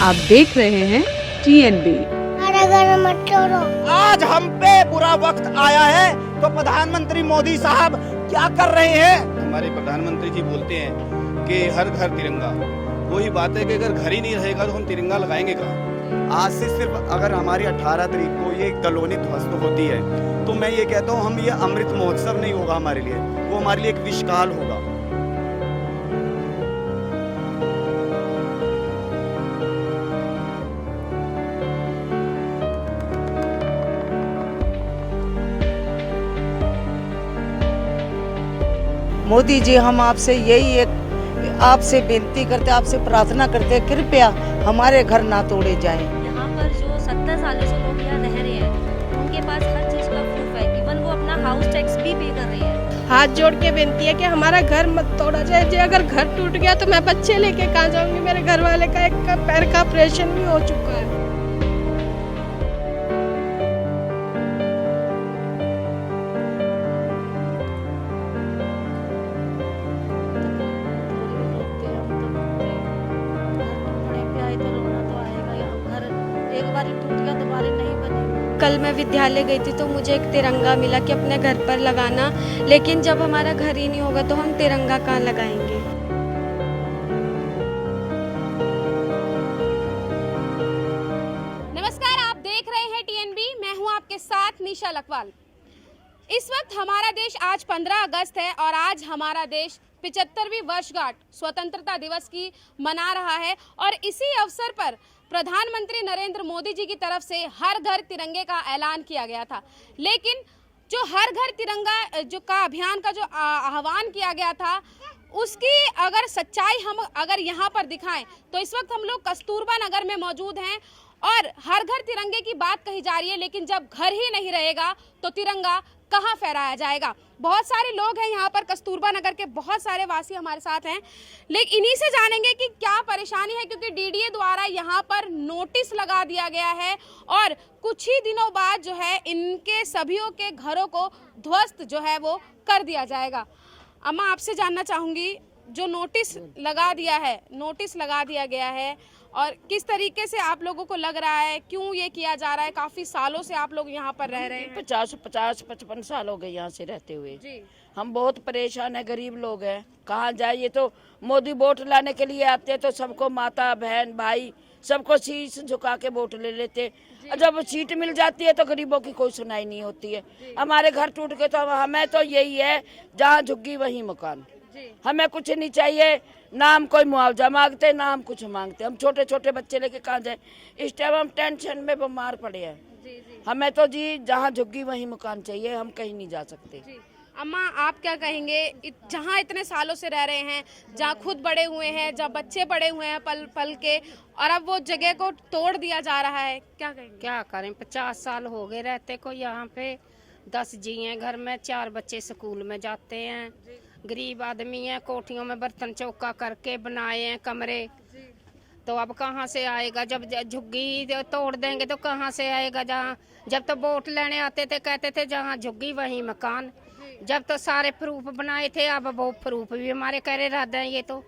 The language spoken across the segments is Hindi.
आप देख रहे हैं TNB। आज हम पे बुरा वक्त आया है तो प्रधानमंत्री मोदी साहब क्या कर रहे हैं। हमारे प्रधानमंत्री जी बोलते हैं कि हर घर तिरंगा। वही बात है कि अगर घर ही नहीं रहेगा तो हम तिरंगा लगाएंगे कहाँ। आज से सिर्फ अगर हमारी 18 तारीख को ये कॉलोनी ध्वस्त होती है तो मैं ये कहता हूँ हम ये अमृत महोत्सव नहीं होगा हमारे लिए, वो हमारे लिए एक विशाल होगा। मोदी जी, हम आपसे आपसे बेनती करते, आपसे प्रार्थना करते, कृपया हमारे घर ना तोड़े जाएं। यहाँ पर जो 70 सालों से लोग यहाँ रह रहे हैं उनके पास हर चीज का प्रूफ है, इवन वो अपना हाउस टैक्स भी पे कर रहे हैं। हाथ जोड़ के बेनती है कि हमारा घर मत तोड़ा जाए। जी अगर घर टूट गया तो मैं बच्चे लेके कहाँ जाऊंगी। मेरे घर वाले का एक पैर का ऑपरेशन भी हो चुका है। कल मैं विद्यालय गई थी तो मुझे एक तिरंगा मिला कि अपने घर पर लगाना, लेकिन जब हमारा घर ही नहीं होगा तो हम तिरंगा कहाँ लगाएंगे। नमस्कार, आप देख रहे हैं TNB। मैं हूं आपके साथ निशा लखवाल। इस वक्त हमारा देश आज 15 अगस्त है और आज हमारा देश 75वीं वर्षगांठ स्वतंत्रता दिवस की मना रहा है और इसी अवसर पर प्रधानमंत्री नरेंद्र मोदी जी की तरफ से हर घर तिरंगे का ऐलान किया गया था। लेकिन जो हर घर तिरंगा जो का अभियान का जो आह्वान किया गया था उसकी अगर सच्चाई हम अगर यहाँ पर दिखाएं तो इस वक्त हम लोग कस्तूरबा नगर में मौजूद हैं और हर घर तिरंगे की बात कही जा रही है, लेकिन जब घर ही नहीं रहेगा तो तिरंगा कहाँ फहराया जाएगा। बहुत सारे लोग हैं यहाँ पर, कस्तूरबा नगर के बहुत सारे वासी हमारे साथ हैं, लेकिन इन्हीं से जानेंगे कि क्या परेशानी है, क्योंकि DDA द्वारा यहाँ पर नोटिस लगा दिया गया है और कुछ ही दिनों बाद जो है इनके सभीयों के घरों को ध्वस्त जो है वो कर दिया जाएगा। अम्मा, आपसे जानना चाहूँगी, जो नोटिस लगा दिया गया है और किस तरीके से आप लोगों को लग रहा है, क्यों ये किया जा रहा है? काफी सालों से आप लोग यहाँ पर रह रहे हैं। 55 साल हो गए यहाँ से रहते हुए जी। हम बहुत परेशान है, गरीब लोग हैं, कहाँ जाए। ये तो मोदी वोट लाने के लिए आते हैं तो सबको माता बहन भाई सबको शीश झुका के वोट ले लेते, और जब सीट मिल जाती है तो गरीबों की कोई सुनाई नहीं होती है। हमारे घर टूट गए तो हमें तो यही है, जहाँ झुग्गी वही मकान। हमें कुछ नहीं चाहिए, ना हम कोई मुआवजा मांगते ना हम कुछ मांगते। हम छोटे छोटे बच्चे लेके कहाँ जाए, इस टाइम हम टेंशन में बीमार पड़े हैं। हमें तो जी जहाँ झुग्गी वही मकान चाहिए, हम कहीं नहीं जा सकते। अम्मा, आप क्या कहेंगे, जहाँ इतने सालों से रह रहे हैं, जहाँ खुद बड़े हुए हैं, जहाँ बच्चे बड़े हुए हैं पल पल के, और अब वो जगह को तोड़ दिया जा रहा है, क्या कहेंगे? क्या करें, 50 साल हो गए रहते को यहाँ पे। 10 जी हैं घर में, 4 बच्चे स्कूल में जाते हैं। गरीब आदमी हैं, कोठियों में बर्तन चौका करके बनाए हैं कमरे, तो अब कहाँ से आएगा? जब झुग्गी तोड़ देंगे तो कहाँ से आएगा? जब तो वोट लेने आते थे कहते थे जहाँ झुग्गी वहीं मकान। जब तो सारे प्रूफ बनाए थे, अब वो प्रूफ भी हमारे करे रहते हैं। ये तो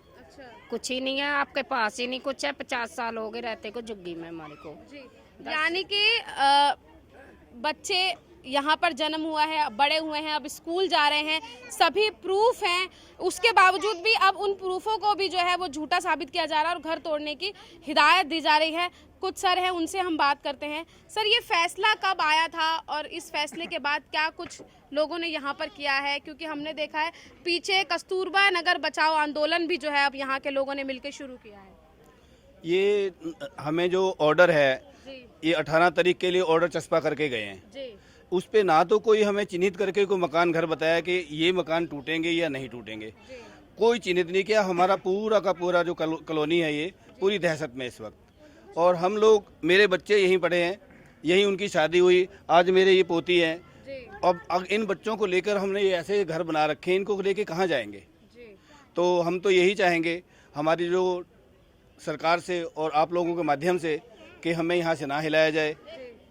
कुछ ही नहीं है, आपके पास ही नहीं कुछ है। 50 साल हो गए रहते को झुग्गी में हमारे को। यानी कि बच्चे यहाँ पर जन्म हुआ है, बड़े हुए हैं, अब स्कूल जा रहे हैं, सभी प्रूफ हैं, उसके बावजूद भी अब उन प्रूफों को भी जो है वो झूठा साबित किया जा रहा है और घर तोड़ने की हिदायत दी जा रही है। कुछ सर हैं, उनसे हम बात करते हैं। सर, ये फैसला कब आया था और इस फैसले के बाद क्या कुछ लोगों ने यहाँ पर किया है? क्योंकि हमने देखा है पीछे कस्तूरबा नगर बचाओ आंदोलन भी जो है अब यहाँ के लोगों ने मिलकर शुरू किया है। ये हमें जो ऑर्डर है ये 18 तारीख के लिए ऑर्डर चस्पा करके गए हैं जी। उस पे ना तो कोई हमें चिन्हित करके कोई मकान घर बताया कि ये मकान टूटेंगे या नहीं टूटेंगे, कोई चिन्हित नहीं किया। हमारा पूरा का पूरा जो कॉलोनी है ये पूरी दहशत में इस वक्त। और हम लोग, मेरे बच्चे यहीं पढ़े हैं, यहीं उनकी शादी हुई, आज मेरे ये पोती हैं। अब इन बच्चों को लेकर हमने ये ऐसे घर बना रखे, इनको लेके कहाँ जाएंगे? तो हम तो यही चाहेंगे हमारी जो सरकार से और आप लोगों के माध्यम से कि हमें यहाँ से ना हिलाया जाए।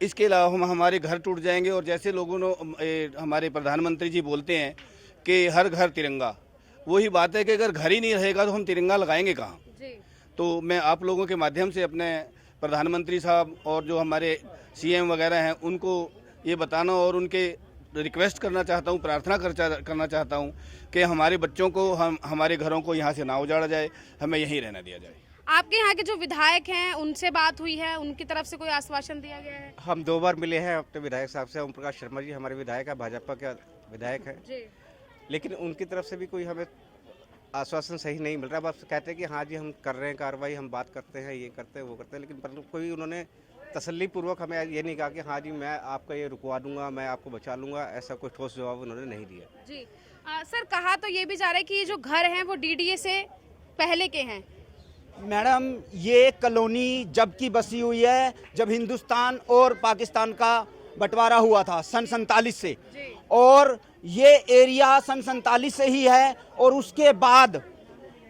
इसके अलावा हम हमारे घर टूट जाएंगे और जैसे लोगों ने हमारे प्रधानमंत्री जी बोलते हैं कि हर घर तिरंगा, वही बात है कि अगर घर ही नहीं रहेगा तो हम तिरंगा लगाएंगे कहाँ। तो मैं आप लोगों के माध्यम से अपने प्रधानमंत्री साहब और जो हमारे सीएम वगैरह हैं उनको ये बताना और उनके रिक्वेस्ट करना चाहता हूँ, प्रार्थना करना चाहता हूँ कि हमारे बच्चों को हमारे घरों को यहाँ से ना उजाड़ा जाए, हमें यहीं रहना दिया जाए। आपके यहाँ के जो विधायक हैं उनसे बात हुई है, उनकी तरफ से कोई आश्वासन दिया गया है? हम 2 बार मिले हैं अपने विधायक साहब से। ओम प्रकाश शर्मा जी हमारे विधायक है, भाजपा के विधायक है जी। लेकिन उनकी तरफ से भी कोई हमें आश्वासन सही नहीं मिल रहा। बस कहते हैं कि हाँ जी हम कर रहे हैं कार्रवाई, हम बात करते हैं, ये करते हैं, वो करते हैं, लेकिन पर कोई उन्होंने तसल्ली पूर्वक हमें ये नहीं कहा कि हाँ जी मैं आपका ये रुकवा दूंगा, मैं आपको बचा लूंगा। ऐसा कोई ठोस जवाब उन्होंने नहीं दिया। जी सर, कहा तो ये भी जा रहा है कि ये जो घर हैं वो डीडीए से पहले के हैं। मैडम, ये कॉलोनी जब की बसी हुई है जब हिंदुस्तान और पाकिस्तान का बंटवारा हुआ था सन 47 से, और ये एरिया सन 47 से ही है। और उसके बाद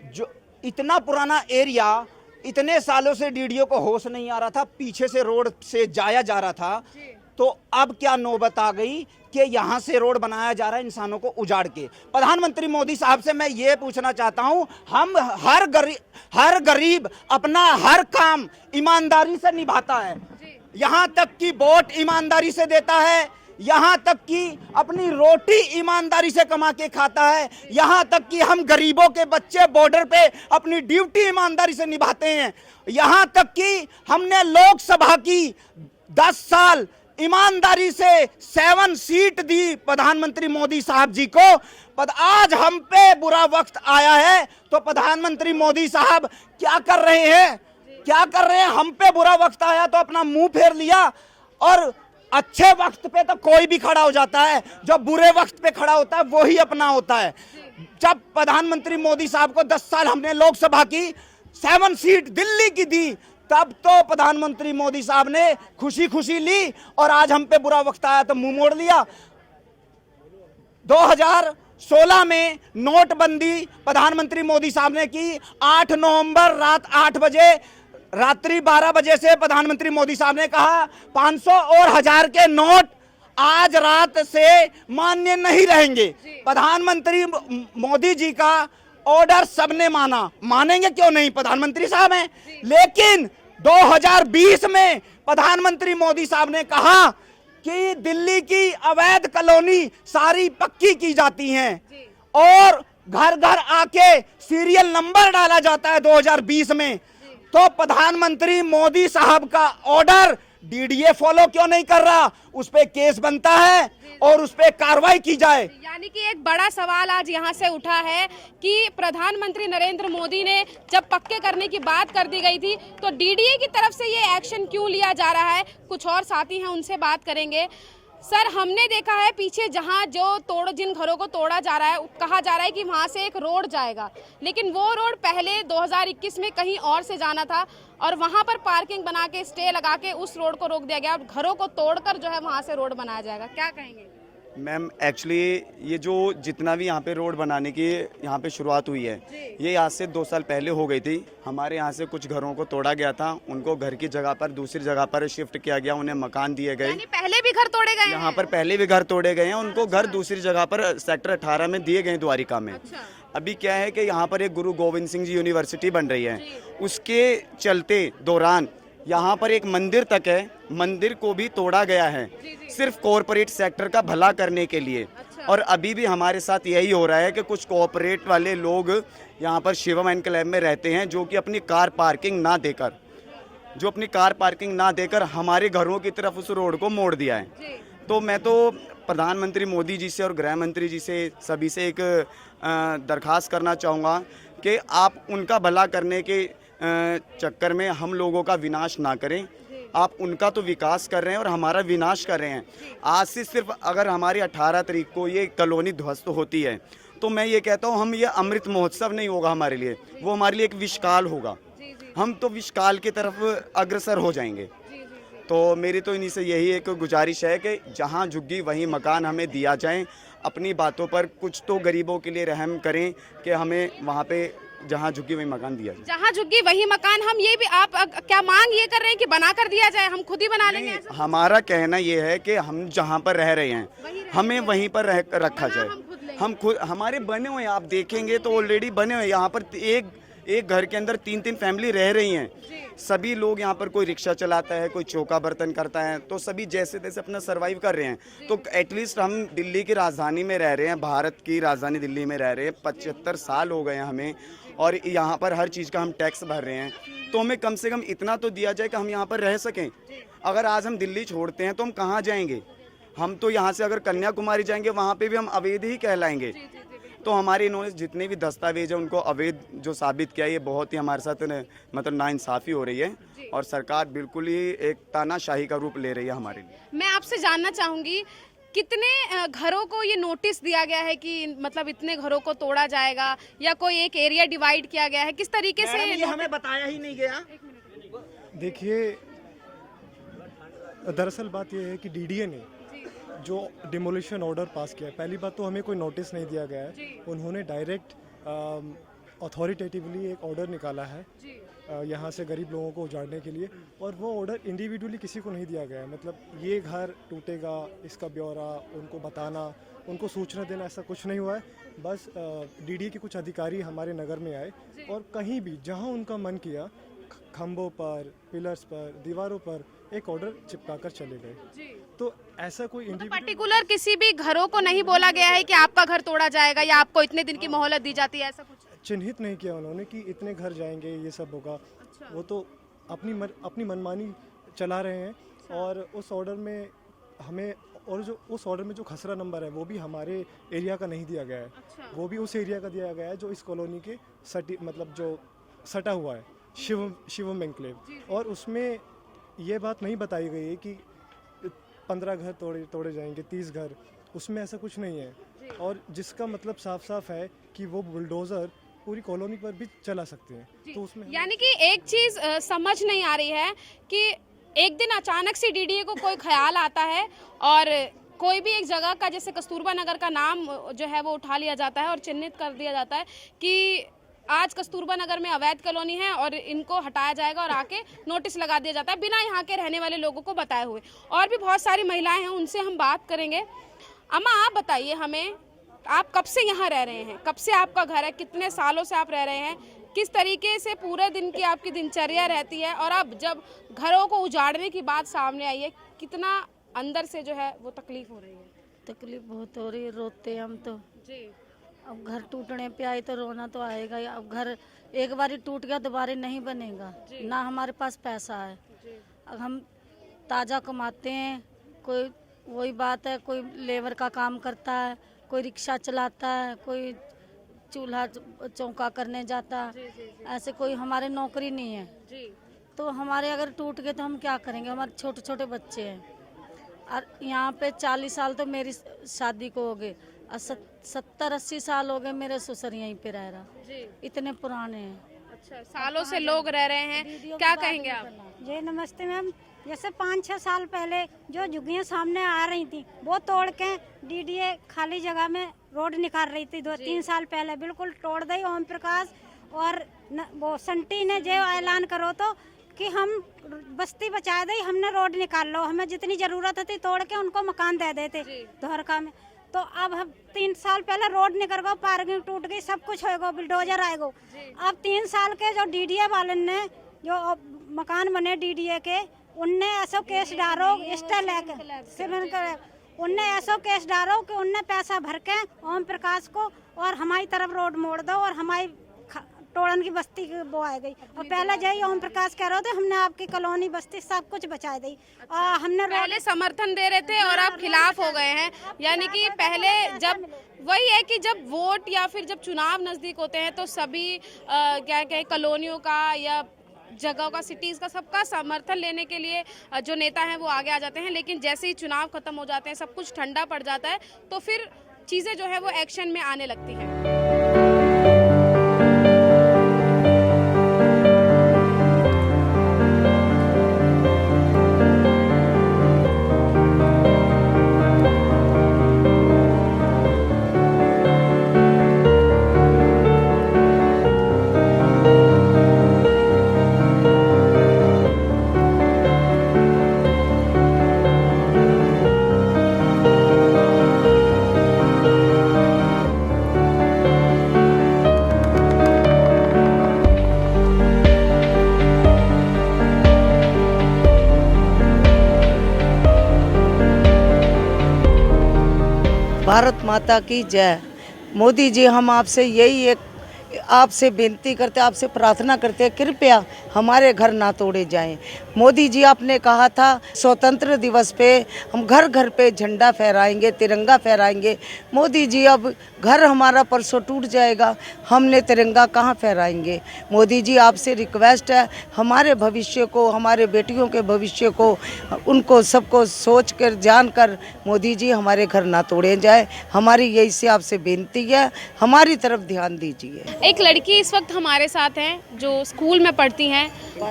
जो इतना पुराना एरिया, इतने सालों से डीडीओ को होश नहीं आ रहा था, पीछे से रोड से जाया जा रहा था। तो अब क्या नौबत आ गई कि यहाँ से रोड बनाया जा रहा है इंसानों को उजाड़ के। प्रधानमंत्री मोदी साहब से मैं ये पूछना चाहता हूँ, हम हर गरीब अपना हर काम ईमानदारी से निभाता है, यहाँ तक कि वोट ईमानदारी से देता है, यहाँ तक कि अपनी रोटी ईमानदारी से कमा के खाता है, यहाँ तक कि हम गरीबों के बच्चे बॉर्डर पे अपनी ड्यूटी ईमानदारी से निभाते हैं, यहाँ तक कि हमने लोकसभा की 10 साल ईमानदारी से 7 सीट दी प्रधानमंत्री मोदी साहब जी को। पर आज हम पे बुरा वक्त आया है तो प्रधानमंत्री मोदी साहब क्या कर रहे हैं, क्या कर रहे हैं? हम पे बुरा वक्त आया तो अपना मुंह फेर लिया, और अच्छे वक्त पे तो कोई भी खड़ा हो जाता है, जो बुरे वक्त पे खड़ा होता है वो ही अपना होता है। जब प्रधानमंत्री मोदी साहब को 10 साल हमने लोकसभा की 7 सीट दिल्ली की दी, तब तो प्रधानमंत्री मोदी साहब ने खुशी खुशी ली, और आज हम पे बुरा वक्त आया तो मुंह मोड़ लिया। 2016 में नोटबंदी प्रधानमंत्री मोदी साहब ने की। 8 नवंबर रात 8 बजे, रात्रि 12 बजे से प्रधानमंत्री मोदी साहब ने कहा 500 और 1000 के नोट आज रात से मान्य नहीं रहेंगे। प्रधानमंत्री मोदी जी का ऑर्डर सबने माना, मानेंगे क्यों नहीं, प्रधानमंत्री साहब हैं। लेकिन 2020 में प्रधानमंत्री मोदी साहब ने कहा कि दिल्ली की अवैध कॉलोनी सारी पक्की की जाती हैं और घर घर आके सीरियल नंबर डाला जाता है 2020 में। तो प्रधानमंत्री मोदी साहब का ऑर्डर डीडीए फॉलो क्यों नहीं कर रहा? उस पे केस बनता है और उस पे कार्रवाई की जाए। यानी कि एक बड़ा सवाल आज यहाँ से उठा है कि प्रधानमंत्री नरेंद्र मोदी ने जब पक्के करने की बात कर दी गई थी तो डीडीए की तरफ से ये एक्शन क्यों लिया जा रहा है। कुछ और साथी हैं, उनसे बात करेंगे। सर, हमने देखा है पीछे जहाँ जिन घरों को तोड़ा जा रहा है, कहा जा रहा है कि वहाँ से एक रोड जाएगा, लेकिन वो रोड पहले 2021 में कहीं और से जाना था और वहाँ पर पार्किंग बना के स्टे लगा के उस रोड को रोक दिया गया। अब घरों को तोड़कर जो है वहाँ से रोड बनाया जाएगा, क्या कहेंगे? मैम, एक्चुअली ये जो जितना भी यहाँ पे रोड बनाने की यहाँ पे शुरुआत हुई है, ये आज से 2 साल पहले हो गई थी। हमारे यहाँ से कुछ घरों को तोड़ा गया था, उनको घर की जगह पर दूसरी जगह पर शिफ्ट किया गया, उन्हें मकान दिए गए। यानी पहले भी घर तोड़े गए? यहाँ पर पहले भी घर तोड़े गए हैं, उनको घर दूसरी जगह पर सेक्टर 18 में दिए गए, द्वारिका में। अभी क्या है कि यहाँ पर एक गुरु गोविंद सिंह जी यूनिवर्सिटी बन रही है, उसके चलते दौरान यहाँ पर एक मंदिर तक है, मंदिर को भी तोड़ा गया है सिर्फ कॉरपोरेट सेक्टर का भला करने के लिए। और अभी भी हमारे साथ यही हो रहा है कि कुछ कॉरपोरेट वाले लोग यहाँ पर शिवम एनक्लेव में रहते हैं, जो कि अपनी कार पार्किंग ना देकर हमारे घरों की तरफ उस रोड को मोड़ दिया है। तो मैं तो प्रधानमंत्री मोदी जी से और गृह मंत्री जी से सभी से एक दरख्वास्त करना चाहूँगा कि आप उनका भला करने के चक्कर में हम लोगों का विनाश ना करें। आप उनका तो विकास कर रहे हैं और हमारा विनाश कर रहे हैं। आज से सिर्फ अगर हमारी 18 तारीख को ये कॉलोनी ध्वस्त होती है तो मैं ये कहता हूँ, हम ये अमृत महोत्सव नहीं होगा हमारे लिए, वो हमारे लिए एक विषकाल होगा। हम तो विषकाल की तरफ अग्रसर हो जाएंगे। तो मेरी तो इन्हीं से यही एक गुजारिश है कि जहाँ झुग्गी वहीं मकान हमें दिया जाए। अपनी बातों पर कुछ तो गरीबों के लिए रहम करें कि हमें वहाँ पे जहाँ झुग्गी वही मकान दिया जाए। जहाँ झुग्गी वही मकान, हम ये भी आप क्या मांग ये कर रहे हैं कि बना कर दिया जाए, हम खुद ही बना लेंगे? हमारा कहना ये है कि हम जहाँ पर रह रहे हैं हमें वहीं पर रखा जाए। हम खुद, हमारे बने हुए, आप देखेंगे तो ऑलरेडी बने हुए। यहाँ पर एक घर के अंदर 3-3 फैमिली रह रही हैं। सभी लोग यहाँ पर, कोई रिक्शा चलाता है, कोई चौका बर्तन करता है, तो सभी जैसे तैसे अपना सर्वाइव कर रहे हैं। तो एटलीस्ट हम दिल्ली की राजधानी में रह रहे हैं, भारत की राजधानी दिल्ली में रह रहे हैं, 75 साल हो गए हैं हमें, और यहाँ पर हर चीज़ का हम टैक्स भर रहे हैं। तो हमें कम से कम इतना तो दिया जाए कि हम यहाँ पर रह सकें। अगर आज हम दिल्ली छोड़ते हैं तो हम कहाँ जाएंगे? हम तो यहाँ से अगर कन्याकुमारी जाएंगे वहाँ पे भी हम अवैध ही कहलाएंगे। तो हमारे इन्होंने जितने भी दस्तावेज हैं उनको अवैध जो साबित किया, ये बहुत ही हमारे साथ मतलब नाइंसाफ़ी हो रही है, और सरकार बिल्कुल ही एक तानाशाही का रूप ले रही है हमारे लिए। मैं आपसे जानना चाहूंगी, कितने घरों को ये नोटिस दिया गया है कि मतलब इतने घरों को तोड़ा जाएगा, या कोई एक एरिया डिवाइड किया गया है, किस तरीके से? ये हमें बताया ही नहीं गया। देखिए, दरअसल बात यह है कि डीडीए ने जो डिमोलिशन ऑर्डर पास किया है, पहली बात तो हमें कोई नोटिस नहीं दिया गया है। उन्होंने डायरेक्ट अथॉरिटेटिवली एक ऑर्डर निकाला है यहाँ से गरीब लोगों को उजाड़ने के लिए, और वो ऑर्डर इंडिविजुअली किसी को नहीं दिया गया है। मतलब ये घर टूटेगा, इसका ब्यौरा उनको बताना, उनको सूचना देना, ऐसा कुछ नहीं हुआ है। बस डीडीए के कुछ अधिकारी हमारे नगर में आए और कहीं भी जहाँ उनका मन किया, खंभों पर, पिलर्स पर, दीवारों पर एक ऑर्डर चिपका कर चले गए। तो ऐसा कोई पर्टिकुलर किसी भी घरों को नहीं बोला गया है कि आपका घर तोड़ा जाएगा या आपको इतने दिन की मोहलत दी जाती है, ऐसा कुछ चिन्हित नहीं किया उन्होंने कि इतने घर जाएंगे, ये सब होगा। वो तो अपनी मनमानी चला रहे हैं। और उस ऑर्डर में हमें, और जो उस ऑर्डर में जो खसरा नंबर है वो भी हमारे एरिया का नहीं दिया गया है। वो भी उस एरिया का दिया गया है जो इस कॉलोनी के मतलब जो सटा हुआ है, शिवम एन्क्लेव। और उसमें ये बात नहीं बताई गई है कि 15 घर तोड़े जाएंगे, 30 घर, उसमें ऐसा कुछ नहीं है। और जिसका मतलब साफ साफ है कि वो बुलडोज़र पूरी कॉलोनी पर भी चला सकते हैं। तो उसमें यानी कि एक चीज़ समझ नहीं आ रही है कि एक दिन अचानक से डीडीए को कोई ख्याल आता है और कोई भी एक जगह का, जैसे कस्तूरबा नगर का नाम जो है वो उठा लिया जाता है और चिन्हित कर दिया जाता है कि आज कस्तूरबा नगर में अवैध कॉलोनी है और इनको हटाया जाएगा, और आके नोटिस लगा दिया जाता है बिना यहाँ के रहने वाले लोगों को बताए हुए। और भी बहुत सारी महिलाएं हैं, उनसे हम बात करेंगे। अम्मा, आप बताइए हमें, आप कब से यहाँ रह रहे हैं? कब से आपका घर है? कितने सालों से आप रह रहे हैं? किस तरीके से पूरे दिन की आपकी दिनचर्या रहती है? और अब जब घरों को उजाड़ने की बात सामने आई है, कितना अंदर से जो है वो तकलीफ हो रही है? तकलीफ बहुत हो रही है, रोते हम तो जी। अब घर टूटने पे आई तो रोना तो आएगा ही। अब घर एक बार टूट गया दोबारा नहीं बनेगा, ना हमारे पास पैसा है। अब हम ताज़ा कमाते हैं, कोई वही बात है, कोई लेबर का काम करता है, कोई रिक्शा चलाता है, कोई चूल्हा चौका करने जाता है। ऐसे कोई हमारे नौकरी नहीं है। तो हमारे अगर टूट गए तो हम क्या करेंगे? हमारे छोटे छोटे बच्चे हैं और यहाँ पे 40 साल तो मेरी शादी को हो गए, और 70-80 साल हो गए मेरे ससुर यहीं पे रह रहा। इतने पुराने हैं। अच्छा, सालों से लोग रह रहे हैं, क्या कहेंगे आप? जी नमस्ते मैम। जैसे 5-6 साल पहले जो झुग्गियाँ सामने आ रही थी वो तोड़ के डीडीए खाली जगह में रोड निकाल रही थी। 2-3 साल पहले बिल्कुल तोड़ दी ओम प्रकाश और वो संटी ने जो ऐलान करो तो कि हम बस्ती बचा दी, हमने रोड निकाल लो, हमें जितनी ज़रूरत थी तोड़ के उनको मकान दे देते द्वारका में। तो अब हम 3 साल पहले रोड निकल गो, पार्किंग टूट गई, सब कुछ होएगा, बुलडोजर आएगा। अब 3 साल के जो डीडीए वाले ने जो मकान बने डीडीए के, उनने ऐसा केस डालो स्टे लेके, उनने ऐसा केस डालो कि उनने पैसा भर के ओम प्रकाश को और हमारी तरफ रोड मोड़ दो और हमारी टोड़न की बस्ती वो आ गई। और पहले जय ओम प्रकाश कह रहे थे हमने आपकी कॉलोनी बस्ती सब कुछ बचा दी, और हमने पहले समर्थन दे रहे थे और आप खिलाफ हो गए हैं। यानी कि पहले जब वही है कि जब वोट या फिर जब चुनाव नज़दीक होते हैं तो सभी क्या कहें कॉलोनियों का या जगहों का, सिटीज़ का, सबका समर्थन लेने के लिए जो नेता हैं वो आगे आ जाते हैं। लेकिन जैसे ही चुनाव खत्म हो जाते हैं, सब कुछ ठंडा पड़ जाता है, तो फिर चीज़ें जो है वो एक्शन में आने लगती हैं। भारत माता की जय। मोदी जी, हम आपसे यही आपसे बेनती करते, आपसे प्रार्थना करते हैं, कृपया हमारे घर ना तोड़े जाएं। मोदी जी, आपने कहा था स्वतंत्र दिवस पे हम घर घर पे झंडा फहराएंगे, तिरंगा फहराएंगे। मोदी जी, अब घर हमारा परसों टूट जाएगा, हमने तिरंगा कहाँ फहराएंगे। मोदी जी, आपसे रिक्वेस्ट है, हमारे भविष्य को, हमारे बेटियों के भविष्य को, उनको सबको सोच कर जान कर मोदी जी हमारे घर ना तोड़े जाए। हमारी यही से आपसे बेनती है, हमारी तरफ ध्यान दीजिए। एक लड़की इस वक्त हमारे साथ हैं जो स्कूल में पढ़ती हैं,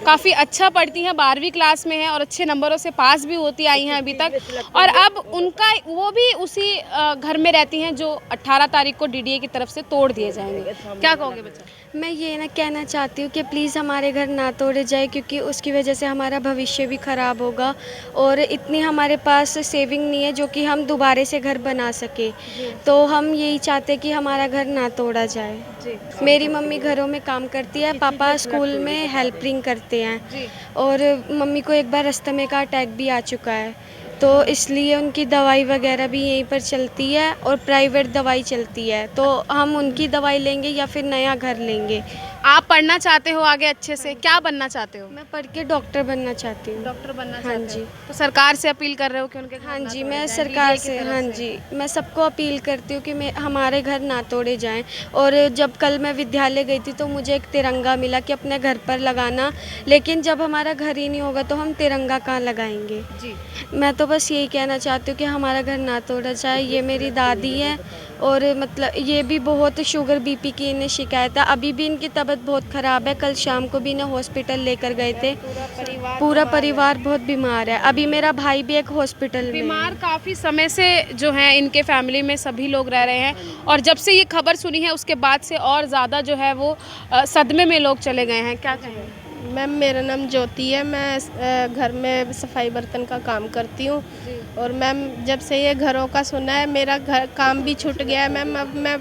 काफ़ी अच्छा पढ़ती हैं, 12वीं क्लास में हैं और अच्छे नंबरों से पास भी होती आई हैं अभी तक। और अब उनका वो भी उसी घर में रहती हैं जो 18 तारीख को डीडीए की तरफ से तोड़ दिए जाएंगे। क्या कहोगे बच्चा? मैं ये ना कहना चाहती हूँ कि प्लीज़ हमारे घर ना तोड़े जाए, क्योंकि उसकी वजह से हमारा भविष्य भी ख़राब होगा और इतनी हमारे पास सेविंग नहीं है जो कि हम दोबारा से घर बना सके। तो हम यही चाहते हैं कि हमारा घर ना तोड़ा जाए। मेरी मम्मी घरों में काम करती है, पापा स्कूल में हेल्पिंग करते हैं और मम्मी को एक बार अस्थमा का अटैक भी आ चुका है, तो इसलिए उनकी दवाई वगैरह भी यहीं पर चलती है और प्राइवेट दवाई चलती है। तो हम उनकी दवाई लेंगे या फिर नया घर लेंगे। आप पढ़ना चाहते हो आगे अच्छे से, क्या बनना चाहते हो? मैं पढ़ के डॉक्टर बनना चाहती हूँ। डॉक्टर बनना हाँ जी। तो सरकार से अपील कर रहे हो कि उनके घर हाँ ना जी, तोड़े मैं जाएं, सरकार DDA की से, तरफ हाँ जी, मैं सबको अपील करती हूँ कि हमारे घर ना तोड़े जाएं। और जब कल मैं विद्यालय गई थी तो मुझे एक तिरंगा मिला कि अपने घर पर लगाना, लेकिन जब हमारा घर ही नहीं होगा तो हम तिरंगा कहाँ लगाएंगे। जी, मैं तो बस यही कहना चाहती हूँ कि हमारा घर ना तोड़ा जाए। ये मेरी दादी है और मतलब ये भी बहुत शुगर बीपी की इन्हें शिकायत है, अभी भी इनकी तबीयत बहुत ख़राब है। कल शाम को भी इन्हें हॉस्पिटल लेकर गए थे, पूरा परिवार बहुत बीमार है। अभी मेरा भाई भी एक हॉस्पिटल में बीमार काफ़ी समय से जो है इनके फैमिली में सभी लोग रह रहे हैं और जब से ये खबर सुनी है उसके बाद से और ज़्यादा जो है वो सदमे में लोग चले गए हैं। क्या कहेंगे? मैम, मेरा नाम ज्योति है, मैं घर में सफाई बर्तन का काम करती हूँ और मैम जब से ये घरों का सुना है मेरा घर काम भी छूट गया है। मैम अब मैं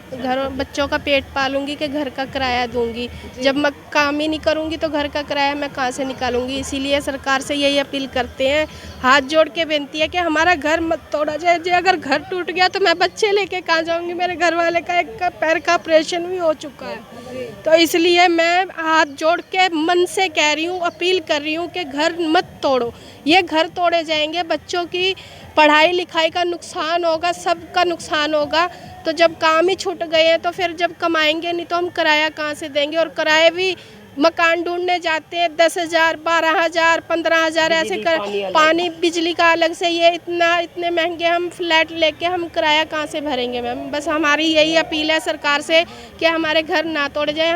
बच्चों का पेट पालूंगी कि घर का किराया दूंगी? जब मैं काम ही नहीं करूंगी तो घर का किराया मैं कहाँ से निकालूंगी? इसीलिए सरकार से यही अपील करते हैं, हाथ जोड़ के बेनती है कि हमारा घर मत तोड़ा जाए। जी, अगर घर टूट गया तो मैं बच्चे लेके कहाँ जाऊँगी? मेरे घर वाले का एक पैर का ऑपरेशन भी हो चुका है, तो इसलिए मैं हाथ जोड़ के मन से कह रही हूँ, अपील कर रही हूँ कि घर मत तोड़ो। ये घर तोड़े जाएंगे, बच्चों की पढ़ाई लिखाई का नुकसान होगा, सबका नुकसान होगा। तो जब काम ही छूट गए हैं तो फिर जब कमाएंगे नहीं तो हम किराया कहाँ से देंगे? और किराए भी मकान ढूंढने जाते हैं 10,000, 12,000, 15,000 ऐसे कर, पानी बिजली का अलग से, ये इतने महंगे हम फ्लैट लेके हम किराया कहाँ से भरेंगे? मैम बस हमारी यही अपील है सरकार से कि हमारे घर ना तोड़े जाए,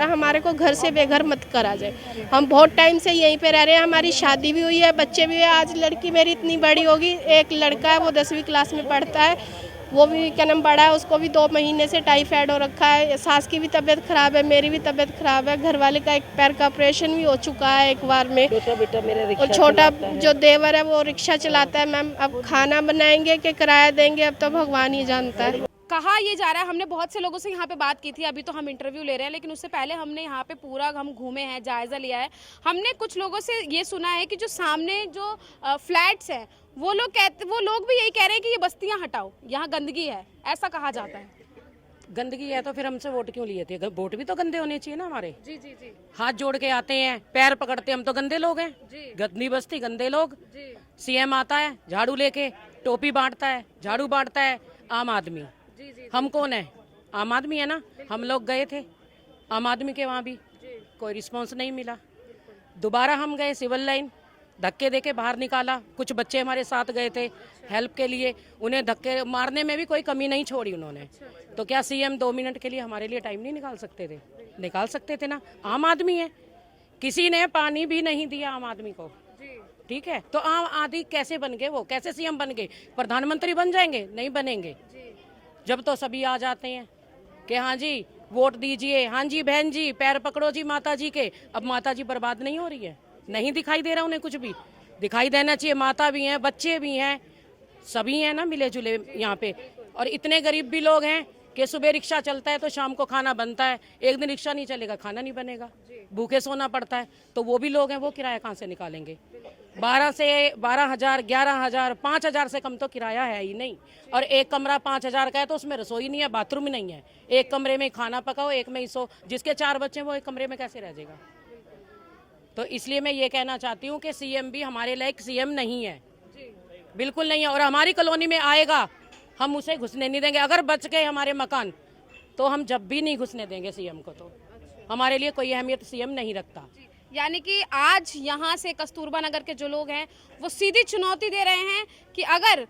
हमारे को घर से बेघर मत करा जाए। हम बहुत टाइम से यहीं पे रह रहे हैं, हमारी शादी भी हुई है, बच्चे भी हुए। आज लड़की मेरी इतनी बड़ी होगी, एक लड़का है वो 10वीं क्लास में पढ़ता है, वो भी क्या नाम बड़ा है, उसको भी 2 महीने से टाइफाइड हो रखा है। सास की भी तबीयत ख़राब है, मेरी भी तबीयत ख़राब है, घर वाले का एक पैर का ऑपरेशन भी हो चुका है एक बार में। और छोटा जो देवर है वो रिक्शा चलाता है। मैम अब खाना बनाएंगे कि किराया देंगे, अब तो भगवान ही जानता है। कहा ये जा रहा है, हमने बहुत से लोगों से यहाँ पे बात की थी, अभी तो हम इंटरव्यू ले रहे हैं, लेकिन उससे पहले हमने यहाँ पे पूरा हम घूमे हैं, जायज़ा लिया है। हमने कुछ लोगों से ये सुना है कि जो सामने जो फ्लैट्स हैं वो लोग भी यही कह रहे हैं कि ये बस्तियाँ हटाओ, यहाँ गंदगी है, ऐसा कहा जाता है। गंदगी है तो फिर हमसे वोट क्यों लिए थे? वोट भी तो गंदे होने चाहिए ना हमारे। जी जी जी। हाथ जोड़ के आते हैं, पैर पकड़ते हैं, हम तो गंदे लोग हैं। गंदी बस्ती, गंदे लोग। सीएम आता है झाड़ू लेके, टोपी बांटता है, झाड़ू बांटता है, आम आदमी। हम कौन है? आम आदमी है ना। हम लोग गए थे आम आदमी के वहाँ भी, कोई रिस्पॉन्स नहीं मिला। दोबारा हम गए सिविल लाइन, धक्के देके बाहर निकाला। कुछ बच्चे हमारे साथ गए थे हेल्प के लिए, उन्हें धक्के मारने में भी कोई कमी नहीं छोड़ी उन्होंने। तो क्या सीएम 2 मिनट के लिए हमारे लिए टाइम नहीं निकाल सकते थे? निकाल सकते थे ना, आम आदमी है। किसी ने पानी भी नहीं दिया आम आदमी को, ठीक है? तो आम आदमी कैसे बन गए? वो कैसे सीएम बन गए? प्रधानमंत्री बन जाएंगे? नहीं बनेंगे। जब तो सभी आ जाते हैं कि हाँ जी वोट दीजिए, हाँ जी बहन जी पैर पकड़ो जी माता जी के। अब माता जी बर्बाद नहीं हो रही है? नहीं दिखाई दे रहा उन्हें कुछ भी? दिखाई देना चाहिए। माता भी हैं, बच्चे भी हैं, सभी हैं ना मिले जुले यहाँ पे। और इतने गरीब भी लोग हैं कि सुबह रिक्शा चलता है तो शाम को खाना बनता है, एक दिन रिक्शा नहीं चलेगा खाना नहीं बनेगा। भूखे सोना पड़ता है, तो वो भी लोग हैं, वो किराया कहाँ से निकालेंगे? 12 से 12,000, 11,000, 5,000 से कम तो किराया है ही नहीं। और एक कमरा 5,000 का है तो उसमें रसोई नहीं है, बाथरूम नहीं है, एक कमरे में खाना पकाओ, एक में ही सो। जिसके 4 बच्चे वो एक कमरे में कैसे रह जाएगा? तो इसलिए मैं ये कहना चाहती हूँ कि सीएम भी हमारे लायक सीएम नहीं है, बिल्कुल नहीं है। और हमारी कॉलोनी में आएगा, हम उसे घुसने नहीं देंगे। अगर बच गए हमारे मकान तो हम जब भी नहीं घुसने देंगे सीएम को। तो हमारे लिए कोई अहमियत सीएम नहीं रखता। यानी कि आज यहाँ से कस्तूरबा नगर के जो लोग हैं वो सीधी चुनौती दे रहे हैं कि अगर,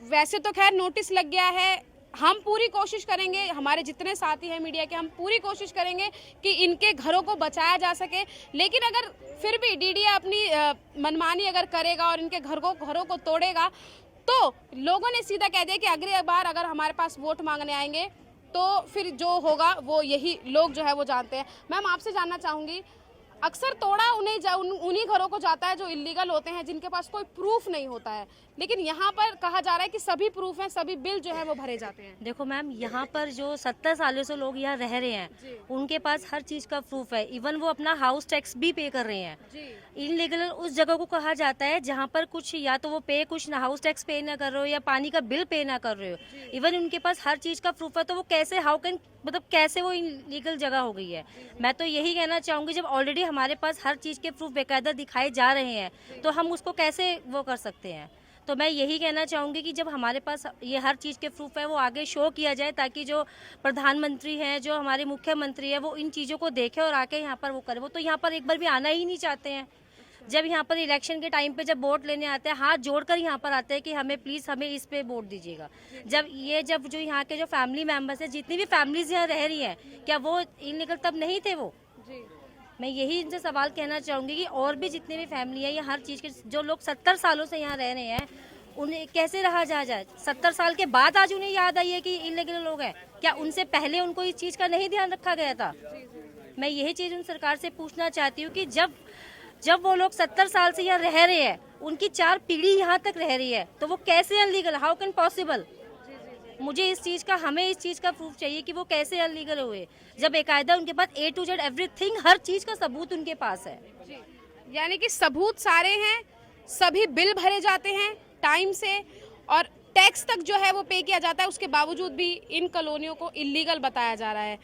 वैसे तो खैर नोटिस लग गया है, हम पूरी कोशिश करेंगे, हमारे जितने साथी हैं मीडिया के, हम पूरी कोशिश करेंगे कि इनके घरों को बचाया जा सके। लेकिन अगर फिर भी डीडीए अपनी मनमानी अगर करेगा और इनके घरों को तोड़ेगा, तो लोगों ने सीधा कह दिया कि अगली बार अगर हमारे पास वोट मांगने आएंगे तो फिर जो होगा वो यही लोग जो है वो जानते हैं। मैम, आपसे जानना चाहूँगी, अक्सर तोड़ा उन्हीं घरों को जाता है जो इलीगल होते हैं, जिनके पास कोई प्रूफ नहीं होता है, लेकिन यहाँ पर कहा जा रहा है कि सभी प्रूफ हैं, सभी बिल जो है वो भरे जाते हैं। देखो मैम, यहाँ पर जो 70 सालों से लोग यहाँ रह रहे हैं, उनके पास हर चीज का प्रूफ है। इवन वो अपना हाउस टैक्स भी पे कर रहे हैं। इनलीगल उस जगह को कहा जाता है जहाँ पर कुछ या तो वो कुछ ना हाउस टैक्स पे ना कर रहे हो या पानी का बिल पे ना कर रहे हो। इवन उनके पास हर चीज का प्रूफ है, तो वो कैसे कैसे वो इनलीगल जगह हो गई है? मैं तो यही कहना चाहूंगी, जब ऑलरेडी हमारे पास हर चीज के प्रूफ बेकायदा दिखाए जा रहे हैं तो हम उसको कैसे वो कर सकते हैं? तो मैं यही कहना चाहूँगी कि जब हमारे पास ये हर चीज़ के प्रूफ है वो आगे शो किया जाए, ताकि जो प्रधानमंत्री हैं, जो हमारे मुख्यमंत्री है, वो इन चीज़ों को देखे और आके यहाँ पर वो करे। वो तो यहाँ पर एक बार भी आना ही नहीं चाहते हैं। जब यहाँ पर इलेक्शन के टाइम पे जब वोट लेने आते हैं, हाथ जोड़कर यहाँ पर आते हैं कि हमें प्लीज़ हमें इस पे वोट दीजिएगा। जब जो यहाँ के जो फैमिली मेम्बर्स हैं, जितनी भी फैमिलीज यहाँ रह रही हैं, क्या वो इनलीगल तब नहीं थे वो? मैं यही इनसे सवाल कहना चाहूँगी कि और भी जितने भी फैमिली है या हर चीज़ के जो लोग 70 सालों से यहाँ रह रहे हैं, उन्हें कैसे रहा जाए? 70 साल के बाद आज उन्हें याद आई है कि इल्लीगल लोग हैं? क्या उनसे पहले उनको इस चीज़ का नहीं ध्यान रखा गया था? मैं यही चीज़ उन सरकार से पूछना चाहती हूँ कि जब वो लोग 70 साल से यहाँ रह रहे हैं, उनकी 4 पीढ़ी यहाँ तक रह रही है, तो वो कैसे अनलीगल? How can possible? मुझे हमें इस चीज़ का प्रूफ चाहिए कि वो कैसे अनलीगल हुए, जब बेकायदा उनके पास A to Z एवरीथिंग, हर चीज़ का सबूत उनके पास है। यानी कि सबूत सारे हैं, सभी बिल भरे जाते हैं टाइम से और टैक्स तक जो है वो पे किया जाता है, उसके बावजूद भी इन कॉलोनियों को इल्लीगल बताया जा रहा है।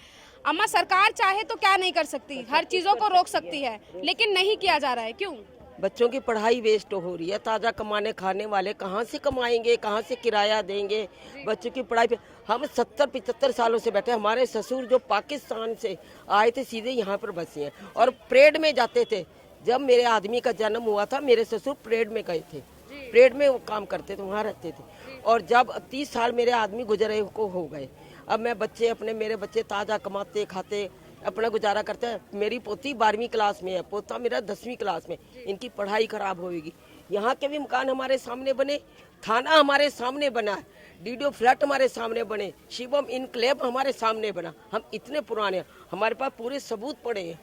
अम्मा, सरकार चाहे तो क्या नहीं कर सकती, हर चीज़ों को रोक सकती है, लेकिन नहीं किया जा रहा है, क्यों? बच्चों की पढ़ाई वेस्ट हो रही है। ताज़ा कमाने खाने वाले कहाँ से कमाएंगे, कहाँ से किराया देंगे बच्चों की पढ़ाई पे? हम 70-75 सालों से बैठे। हमारे ससुर जो पाकिस्तान से आए थे सीधे यहाँ पर बसे हैं और परेड में जाते थे। जब मेरे आदमी का जन्म हुआ था, मेरे ससुर परेड में गए थे, परेड में वो काम करते थे, वहाँ रहते थे। और जब 30 साल मेरे आदमी गुजरे को हो गए, अब मैं मेरे बच्चे ताज़ा कमाते खाते अपना गुजारा करते हैं। मेरी पोती 12वीं क्लास में है, पोता मेरा 10वीं क्लास में। इनकी पढ़ाई खराब होगी। यहाँ के भी मकान हमारे सामने बने, थाना हमारे सामने बना है, डीडीओ फ्लैट हमारे सामने बने, शिवम इनक्लेव हमारे सामने बना। हम इतने पुराने हैं, हमारे पास पूरे सबूत पड़े हैं।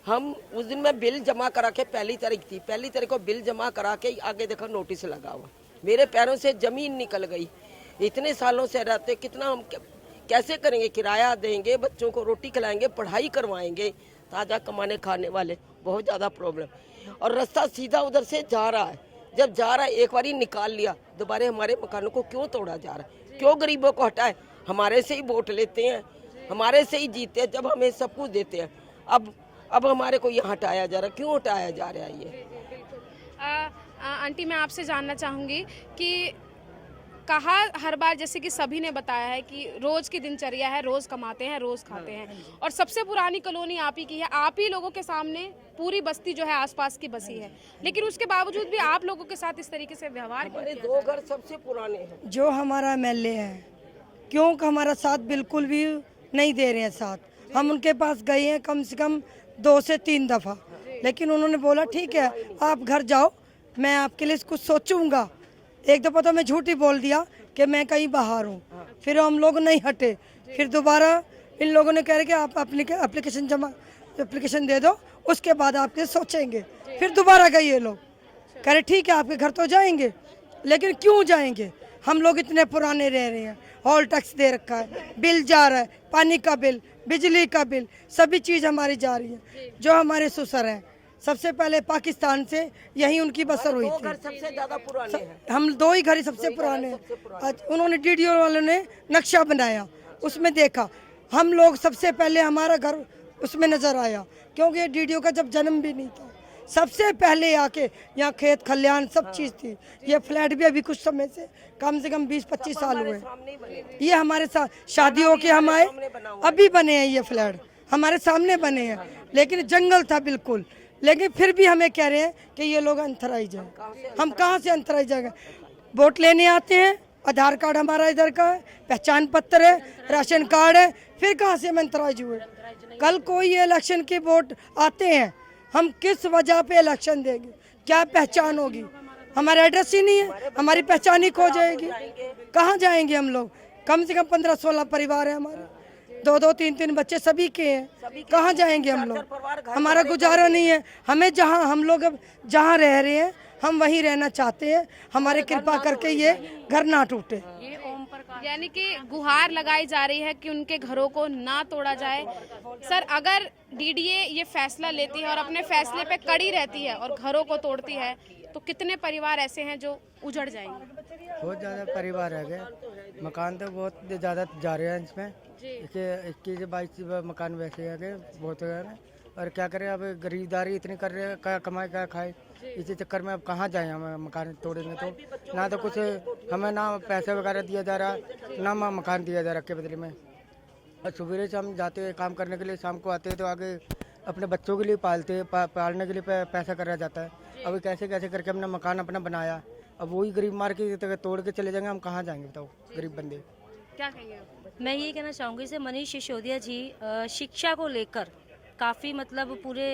हम उस दिन में बिल जमा करा के, पहली तारीख को बिल जमा करा के आगे देखा नोटिस लगा हुआ। मेरे पैरों से जमीन निकल गई। इतने सालों से रहते, कितना हम कैसे करेंगे? किराया देंगे, बच्चों को रोटी खिलाएंगे, पढ़ाई करवाएंगे। ताज़ा कमाने खाने वाले बहुत ज़्यादा प्रॉब्लम। और रास्ता सीधा उधर से जा रहा है, जब जा रहा है एक बार निकाल लिया, दोबारा हमारे मकानों को क्यों तोड़ा जा रहा है? क्यों गरीबों को हटाए? हमारे से ही वोट लेते हैं, हमारे से ही जीते हैं, जब हमें सब कुछ देते हैं। अब हमारे को यहाँ हटाया जा रहा है, क्यों हटाया जा रहा है ये? आंटी, मैं आपसे जानना चाहूँगी कि कहा हर बार, जैसे कि सभी ने बताया है कि रोज़ की दिनचर्या है, रोज़ कमाते हैं, रोज़ खाते हैं, और सबसे पुरानी कॉलोनी आप ही की है, आप ही लोगों के सामने पूरी बस्ती जो है आसपास की बसी है, लेकिन उसके बावजूद भी आप लोगों के साथ इस तरीके से व्यवहार क्यों? 2 घर सबसे पुराने हैं। जो हमारा MLA है, क्यों हमारा साथ बिल्कुल भी नहीं दे रहे हैं साथ। हम उनके पास गए हैं कम से कम 2 से 3 दफ़ा, लेकिन उन्होंने बोला ठीक है आप घर जाओ, मैं आपके लिए कुछ सोचूंगा। एक दफ़ा तो मैं झूठी बोल दिया कि मैं कहीं बाहर हूँ, फिर हम लोग नहीं हटे। फिर दोबारा इन लोगों ने कह रहे कि आप एप्लीकेशन दे दो, उसके बाद आपके सोचेंगे। फिर दोबारा गए ये लोग, कह रहे ठीक है आपके घर तो जाएंगे, लेकिन क्यों जाएंगे? हम लोग इतने पुराने रह रहे हैं, हॉल टैक्स दे रखा है, बिल जा रहा है, पानी का बिल, बिजली का बिल, सभी चीज़ हमारी जा रही है। जो हमारे ससुर हैं, सबसे पहले पाकिस्तान से यही उनकी बसर हुई थी। सबसे ज्यादा पुराने हैं। हम 2 ही घर सबसे पुराने हैं। आज उन्होंने DDO वालों ने नक्शा बनाया, उसमें देखा, हम लोग सबसे पहले हमारा घर उसमें नजर आया, क्योंकि ये DDO का जब जन्म भी नहीं था, सबसे पहले आके यहाँ खेत खलियान सब चीज़ थी। ये फ्लैट भी अभी कुछ समय से कम 20-25 साल हुए, ये हमारे साथ शादी होके हम आए, अभी बने हैं ये फ्लैट, हमारे सामने बने हैं, लेकिन जंगल था बिल्कुल। लेकिन फिर भी हमें कह रहे हैं कि ये लोग अंतराई जाए। हम कहाँ से अंतराई जाएंगे? वोट लेने आते हैं, आधार कार्ड हमारा इधर का है, पहचान पत्र है, राशन कार्ड है, फिर कहाँ से हम अंतराई हुए? कल कोई इलेक्शन के वोट आते हैं, हम किस वजह पे इलेक्शन देंगे? क्या पहचान होगी? हमारा एड्रेस ही नहीं है, हमारी पहचान ही खो जाएगी। कहाँ जाएंगे हम लोग? कम से कम 15-16 परिवार है हमारे, 2-2, 3-3 बच्चे सभी के हैं, कहाँ जाएंगे हम लोग? हमारा गुजारा नहीं है। हमें जहाँ हम लोग अब जहाँ रह रहे हैं, हम वहीं रहना चाहते हैं। हमारे कृपा करके ये घर ना टूटे। यानी कि गुहार लगाई जा रही है कि उनके घरों को ना तोड़ा जाए। सर, अगर DDA ये फैसला लेती है और अपने फैसले पे कड़ी रहती है और घरों को तोड़ती है, तो कितने परिवार ऐसे हैं जो उजड़ जाएंगे? बहुत ज़्यादा परिवार रह गए, मकान तो बहुत ज़्यादा जा रहे हैं इसमें। 21-22 मकान वैसे आ गए, बहुत हो गए। और क्या करें, अब गरीबदारी इतनी कर रहे हैं, कमाई क्या खाए, इसी चक्कर में अब कहाँ जाएं हम? मकान तोड़ेंगे तो ना तो कुछ हमें ना पैसे वगैरह दिया जा रहा, ना मकान दिया जा रहा के बदले में। और सुबह से हम जाते हैं काम करने के लिए, शाम को आते हैं तो आगे अपने बच्चों के लिए पालने के लिए पैसा करा जाता है। अभी कैसे कैसे करके हमने मकान अपना बनाया, अब वही गरीब मार के तोड़ के चले जाएंगे, हम कहाँ जाएंगे बताओ? गरीब बंदे। क्या कहेंगे? मैं ये कहना चाहूँगी, जैसे मनीष सिसोदिया जी शिक्षा को लेकर काफ़ी मतलब पूरे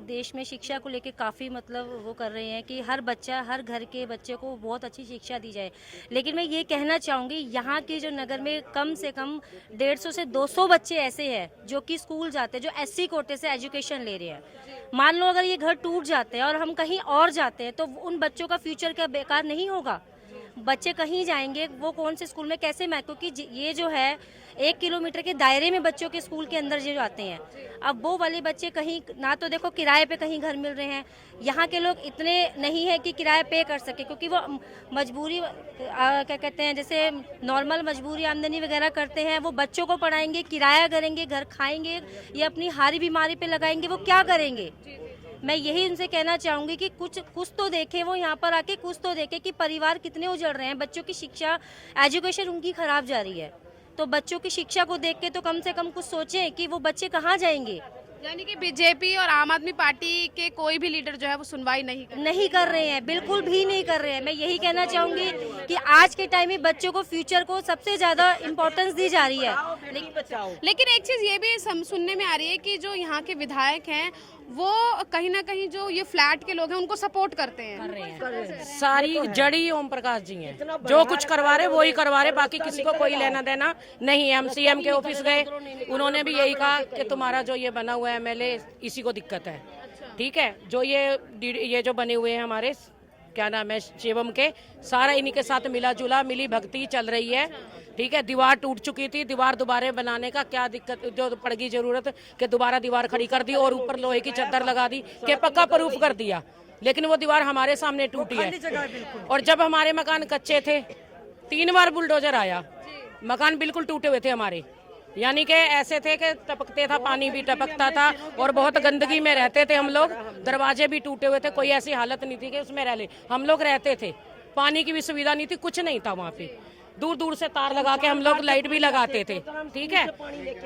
देश में शिक्षा को लेकर काफ़ी मतलब वो कर रहे हैं कि हर बच्चा, हर घर के बच्चे को बहुत अच्छी शिक्षा दी जाए। लेकिन मैं ये कहना चाहूँगी, यहाँ के जो नगर में कम से कम 150 से 200 बच्चे ऐसे हैं जो कि स्कूल जाते हैं, जो SC कोटे से एजुकेशन ले रहे हैं। मान लो अगर ये घर टूट जाते हैं और हम कहीं और जाते हैं, तो उन बच्चों का फ्यूचर क्या बेकार नहीं होगा? बच्चे कहीं जाएंगे, वो कौन से स्कूल में कैसे क्योंकि ये जो है 1 किलोमीटर के दायरे में बच्चों के स्कूल के अंदर जो आते हैं, अब वो वाले बच्चे कहीं ना तो देखो किराए पे कहीं घर मिल रहे हैं। यहाँ के लोग इतने नहीं है कि किराया पे कर सके, क्योंकि वो मजबूरी क्या कहते हैं, जैसे नॉर्मल मजबूरी आमदनी वगैरह करते हैं। वो बच्चों को पढ़ाएंगे, किराया करेंगे, घर खाएंगे, ये अपनी हारी बीमारी पे लगाएंगे, वो क्या करेंगे? मैं यही उनसे कहना चाहूँगी कि कुछ तो देखें, वो यहाँ पर आके कुछ तो देखें कि परिवार कितने उजड़ रहे हैं, बच्चों की शिक्षा, एजुकेशन उनकी खराब जा रही है। तो बच्चों की शिक्षा को देख के तो कम से कम कुछ सोचें कि वो बच्चे कहाँ जाएंगे। यानी कि बीजेपी और आम आदमी पार्टी के कोई भी लीडर जो है वो सुनवाई नहीं कर रहे हैं, बिल्कुल भी नहीं कर रहे हैं। मैं यही कहना चाहूँगी कि आज के टाइम में बच्चों को, फ्यूचर को सबसे ज़्यादा इम्पोर्टेंस दी जा रही है। लेकिन एक चीज़ ये भी सुनने में आ रही है कि जो यहाँ के विधायक हैं वो कहीं ना कहीं जो ये फ्लैट के लोग हैं उनको सपोर्ट करते हैं। सारी जड़ी ओम प्रकाश जी हैं, जो कुछ करवा रहे वो ही करवा रहे, बाकी किसी को कोई लेना देना नहीं है। हम CM के ऑफिस गए, उन्होंने भी यही कहा कि तुम्हारा जो ये बना हुआ है MLA, इसी को दिक्कत है। ठीक है, जो ये जो बने हुए हैं हमारे क्या नाम है शिवम के, सारा इन्हीं के साथ मिला जुला मिली भक्ति चल रही है। ठीक है, दीवार टूट चुकी थी, दीवार दोबारा बनाने का क्या दिक्कत जो पड़गी जरूरत कि दोबारा दीवार खड़ी कर दी और ऊपर लोहे की चादर लगा दी कि पक्का प्रूफ कर दिया, लेकिन वो दीवार हमारे सामने टूटी है। और जब हमारे मकान कच्चे थे 3 बार बुलडोजर आया, मकान बिल्कुल टूटे हुए थे हमारे, यानी कि ऐसे थे कि टपकते था, पानी भी टपकता था और बहुत गंदगी में रहते थे हम लोग। दरवाजे भी टूटे हुए थे, कोई ऐसी हालत नहीं थी कि उसमें रह ले। हम लोग रहते थे, पानी की भी सुविधा नहीं थी, कुछ नहीं था वहाँ पे। दूर दूर से तार लगा के हम लोग लाइट भी लगाते थे। ठीक है,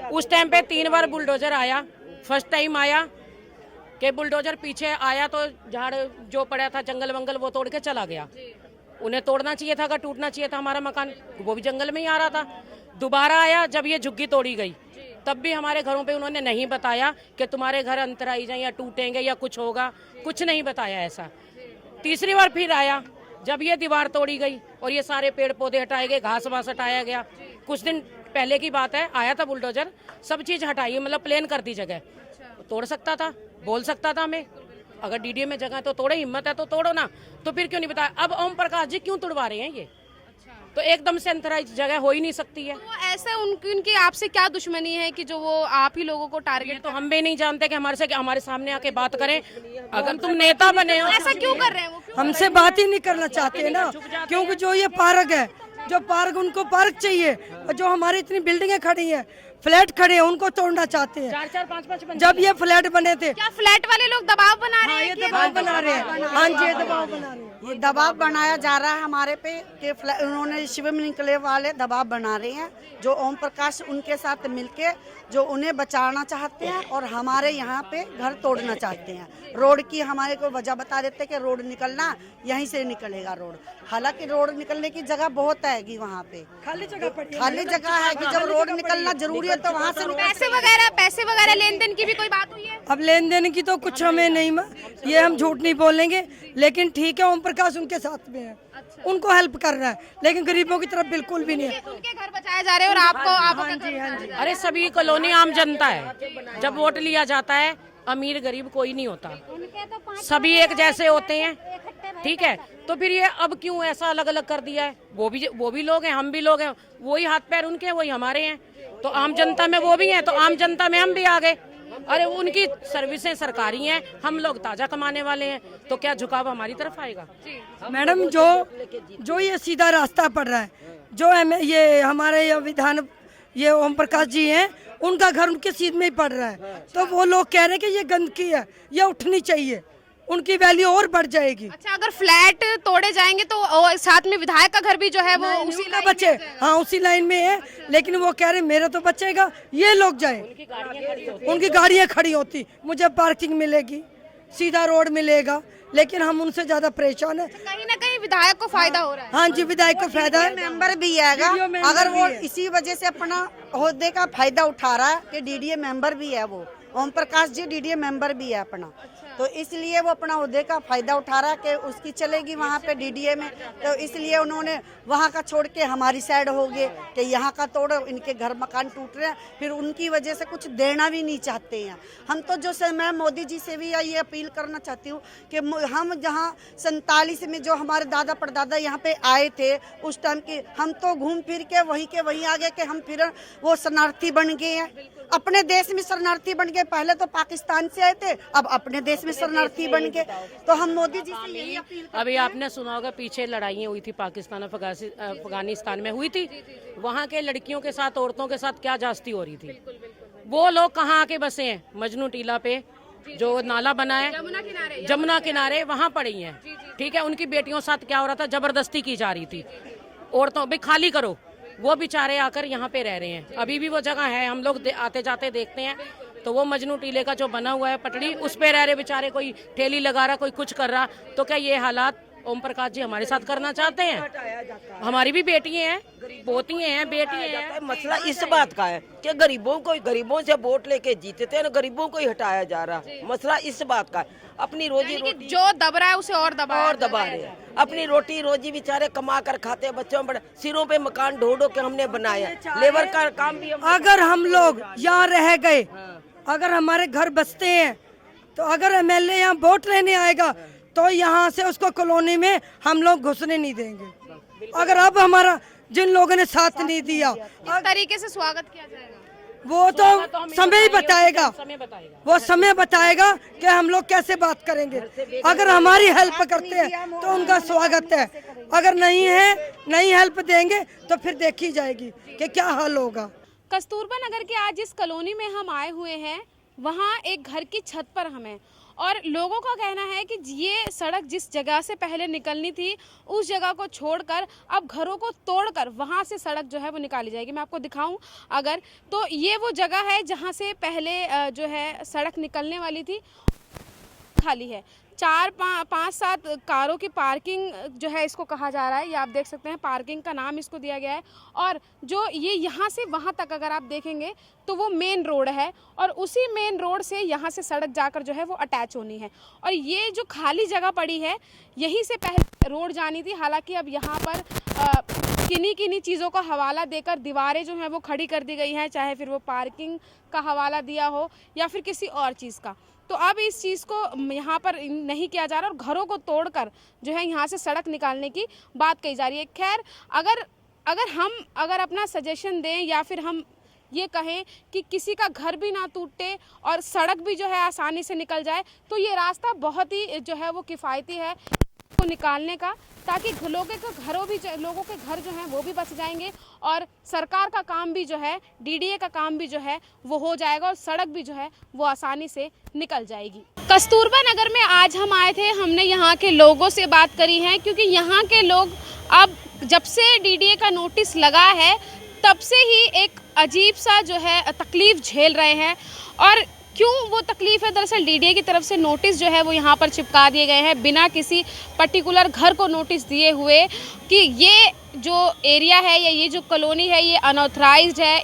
उस टाइम पे 3 बार बुलडोजर आया। फर्स्ट टाइम आया कि बुलडोजर पीछे आया तो झाड़ जो पड़ा था जंगल वंगल वो तोड़ के चला गया। उन्हें तोड़ना चाहिए था, टूटना चाहिए था हमारा मकान, वो भी जंगल में ही आ रहा था। दोबारा आया जब ये झुग्गी तोड़ी गई, तब भी हमारे घरों पे उन्होंने नहीं बताया कि तुम्हारे घर अंतराई जाए या टूटेंगे या कुछ होगा, कुछ नहीं बताया ऐसा। तीसरी बार फिर आया जब ये दीवार तोड़ी गई और ये सारे पेड़ पौधे हटाए गए, घास वास हटाया गया। कुछ दिन पहले की बात है, आया था बुलडोजर, सब चीज हटाई, मतलब प्लेन कर दी जगह। तोड़ सकता था, बोल सकता था हमें, अगर DDA में जगह तो तोड़े, हिम्मत है तो तोड़ो ना, तो फिर क्यों नहीं बताया? अब ओम प्रकाश जी क्यों तोड़वा रहे हैं ये? तो एकदम से अंतराय जगह हो ही नहीं सकती है। तो ऐसा उनकी आपसे क्या दुश्मनी है कि जो वो आप ही लोगों को टारगेट? तो हम भी नहीं जानते कि हमारे सामने आके बात करें। अगर तुम नेता बने हो, ऐसा क्यों कर रहे हैं वो? हमसे बात ही नहीं करना चाहते ना, क्योंकि जो ये पार्क है, जो पार्क उनको पार्क चाहिए, और जो हमारी इतनी बिल्डिंगें खड़ी हैं, फ्लैट खड़े हैं, उनको तोड़ना चाहते हैं। 4-4, 5-5 जब ये फ्लैट बने थे, क्या फ्लैट वाले लोग दबाव बना रहे हैं? ये दबाव बना रहे हैं। हाँ जी, ये दबाव बना रहे हैं। ये दबाव बनाया जा रहा है हमारे पे कि उन्होंने शिवम निकले वाले दबाव बना रहे हैं, जो ओम प्रकाश उनके साथ मिलके जो उन्हें बचाना चाहते हैं और हमारे यहाँ पे घर तोड़ना चाहते हैं। रोड की हमारे को वजह बता देते कि रोड निकलना यहीं से निकलेगा रोड, हालांकि रोड निकलने की जगह बहुत है वहाँ पे, खाली जगह है कि जब रोड निकलना जरूरी है तो वहाँ से पैसे वगैरह लेन देन की भी कोई बात हुई है? अब लेन देन की तो कुछ हमें नहीं, ये हम झूठ नहीं बोलेंगे, लेकिन ठीक है ओम प्रकाश उनके साथ में है। अच्छा। उनको हेल्प कर रहा है, लेकिन गरीबों की तरफ बिल्कुल भी नहीं है। उनके घर बचाए जा रहे हैं और आपको हाँ जी। अरे सभी कॉलोनी आम जनता है, जब वोट लिया जाता है अमीर गरीब कोई नहीं होता, सभी एक जैसे होते हैं, ठीक है। तो फिर ये अब क्यों ऐसा अलग अलग कर दिया है? वो भी लोग हैं, हम भी लोग हैं, वही हाथ पैर उनके हैं, वही हमारे हैं। तो आम जनता में वो भी हैं, तो आम जनता में हम भी आ गए। अरे उनकी सर्विसें सरकारी हैं, हम लोग ताजा कमाने वाले हैं, तो क्या झुकाव हमारी तरफ आएगा? मैडम, जो ये सीधा रास्ता पड़ रहा है, जो ये हमारे ये ओम प्रकाश जी हैं, उनका घर उनके सीध में ही पड़ रहा है, तो वो लोग कह रहे हैं कि ये गंदगी है, ये उठनी चाहिए, उनकी वैल्यू और बढ़ जाएगी। अच्छा, अगर फ्लैट तोड़े जाएंगे तो साथ में विधायक का घर भी जो है वो उसी का बचे, हाँ उसी लाइन में है, लेकिन वो कह रहे मेरा तो बचेगा, ये लोग जाए, उनकी गाड़ियाँ खड़ी होती, मुझे पार्किंग मिलेगी, सीधा रोड मिलेगा, लेकिन हम उनसे ज्यादा परेशान है। कहीं ना कहीं विधायक को फायदा हो रहा है। हाँ जी, विधायक को फायदा है, मेंबर भी आएगा, अगर वो इसी वजह से अपना ओहदे का फायदा उठा रहा है कि डीडीए मेंबर भी है, वो ओम प्रकाश जी डीडीए मेंबर भी है अपना, तो इसलिए वो अपना ओहदे का फायदा उठा रहा है कि उसकी चलेगी वहाँ पे डीडीए में, तो इसलिए उन्होंने वहाँ का छोड़ के हमारी साइड हो गए कि यहाँ का तोड़ो, इनके घर मकान टूट रहे हैं, फिर उनकी वजह से कुछ देना भी नहीं चाहते हैं हम। तो जो मैं मोदी जी से भी ये अपील करना चाहती हूँ कि हम जहाँ 47 में जो हमारे दादा परदादा यहाँ पे आए थे, उस टाइम की हम तो घूम फिर के वहीं आ गए कि हम फिर वो शरणार्थी बन गए हैं, अपने देश में शरणार्थी बन गए। पहले तो पाकिस्तान से आए थे, अब अपने देश में शरणार्थी बन गए। तो हम मोदी जी से यही अपील करते हैं। अभी आपने सुना होगा पीछे लड़ाइयाँ हुई थी पाकिस्तान अफगानिस्तान में हुई थी, वहाँ के लड़कियों के साथ औरतों के साथ क्या जास्ती हो रही थी। वो लोग कहाँ आके बसे हैं? मजनू टीला पे जो नाला बना है जमुना किनारे वहाँ पड़ी हैं, ठीक है। उनकी बेटियों साथ क्या हो रहा था? जबरदस्ती की जा रही थी औरतों, भाई खाली करो। वो बेचारे आकर यहाँ पे रह रहे हैं, अभी भी वो जगह है, हम लोग आते जाते देखते हैं। तो वो मजनू टीले का जो बना हुआ है पटड़ी, उस पे रह रहे बेचारे, कोई ठेली लगा रहा, कोई कुछ कर रहा। तो क्या ये हालात ओम प्रकाश जी हमारे साथ करना चाहते हैं? हमारी भी बेटियां हैं, पोतियां हैं, बेटियां हैं। मसला इस बात का है कि गरीबों से वोट लेके जीते थे ना, गरीबों को ही हटाया जा रहा। मसला इस बात का है, अपनी रोजी जो दब रहा है उसे और दबा रहे हैं। अपनी रोटी रोजी बेचारे कमा कर खाते हैं, बच्चों बड़े सिरों पे मकान ढो के हमने बनाया, लेबर का काम भी। अगर हम लोग यहाँ रह गए, अगर हमारे घर बसते हैं, तो अगर एमएलए यहाँ वोट लेने आएगा तो यहाँ से उसको कॉलोनी में हम लोग घुसने नहीं देंगे। अगर अब हमारा जिन लोगों ने साथ नहीं दिया, किस तरीके से स्वागत किया जाएगा वो तो समय ही बताएगा, वो समय बताएगा कि हम लोग कैसे बात करेंगे। अगर हमारी हेल्प करते हैं तो उनका स्वागत है, अगर नहीं हेल्प देंगे तो फिर देखी जाएगी कि क्या हाल होगा। कस्तूरबा नगर के आज जिस कॉलोनी में हम आए हुए हैं, वहाँ एक घर की छत पर हम हैं और लोगों का कहना है कि ये सड़क जिस जगह से पहले निकलनी थी, उस जगह को छोड़कर अब घरों को तोड़कर वहाँ से सड़क जो है वो निकाली जाएगी। मैं आपको दिखाऊं अगर, तो ये वो जगह है जहाँ से पहले जो है सड़क निकलने वाली थी, खाली है। 4-5-7 कारों की पार्किंग जो है इसको कहा जा रहा है, ये आप देख सकते हैं, पार्किंग का नाम इसको दिया गया है। और जो ये यहाँ से वहाँ तक अगर आप देखेंगे तो वो मेन रोड है और उसी मेन रोड से यहाँ से सड़क जाकर जो है वो अटैच होनी है। और ये जो खाली जगह पड़ी है, यहीं से पहले रोड जानी थी। हालांकि अब यहाँ पर किन्हीं चीज़ों का हवाला देकर दीवारें जो हैं वो खड़ी कर दी गई हैं, चाहे फिर वो पार्किंग का हवाला दिया हो या फिर किसी और चीज़ का। तो अब इस चीज़ को यहाँ पर नहीं किया जा रहा और घरों को तोड़कर जो है यहाँ से सड़क निकालने की बात कही जा रही है। खैर, अगर अगर अपना सजेशन दें या फिर हम ये कहें कि किसी का घर भी ना टूटे और सड़क भी जो है आसानी से निकल जाए, तो ये रास्ता बहुत ही जो है वो किफ़ायती है को निकालने का, ताकि लोगों के घर जो हैं वो भी बच जाएंगे और सरकार का काम भी जो है, डीडीए का काम भी जो है वो हो जाएगा और सड़क भी जो है वो आसानी से निकल जाएगी। कस्तूरबा नगर में आज हम आए थे, हमने यहाँ के लोगों से बात करी है, क्योंकि यहाँ के लोग अब जब से डीडीए का नोटिस लगा है तब से ही एक अजीब सा जो है तकलीफ़ झेल रहे हैं। और क्यों वो तकलीफ़ है, दरअसल डीडीए की तरफ से नोटिस जो है वो यहाँ पर चिपका दिए गए हैं बिना किसी पर्टिकुलर घर को नोटिस दिए हुए कि ये जो एरिया है या ये जो कॉलोनी है ये अनऑथराइज्ड है,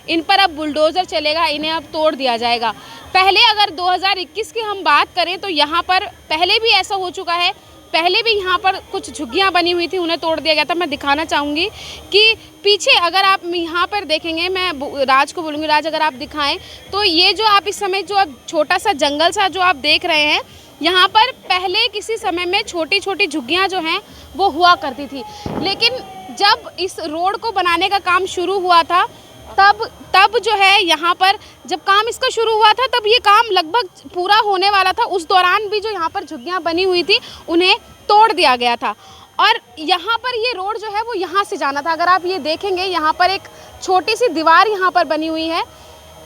इन पर अब बुलडोज़र चलेगा, इन्हें अब तोड़ दिया जाएगा। पहले अगर 2021 की हम बात करें तो यहाँ पर पहले भी ऐसा हो चुका है, पहले भी यहाँ पर कुछ झुग्गियाँ बनी हुई थी, उन्हें तोड़ दिया गया था। मैं दिखाना चाहूँगी कि पीछे अगर आप यहाँ पर देखेंगे, मैं राज को बोलूँगी, राज अगर आप दिखाएं तो ये जो आप इस समय जो आप छोटा सा जंगल सा जो आप देख रहे हैं, यहाँ पर पहले किसी समय में छोटी छोटी झुग्गियाँ जो हैं वो हुआ करती थी, लेकिन जब इस रोड को बनाने का काम शुरू हुआ था तब जो है यहाँ पर जब काम इसका शुरू हुआ था तब ये काम लगभग पूरा होने वाला था। उस दौरान भी जो यहाँ पर झुग्गियाँ बनी हुई थी उन्हें तोड़ दिया गया था और यहाँ पर ये रोड जो है वो यहाँ से जाना था। अगर आप ये देखेंगे यहाँ पर एक छोटी सी दीवार यहाँ पर बनी हुई है,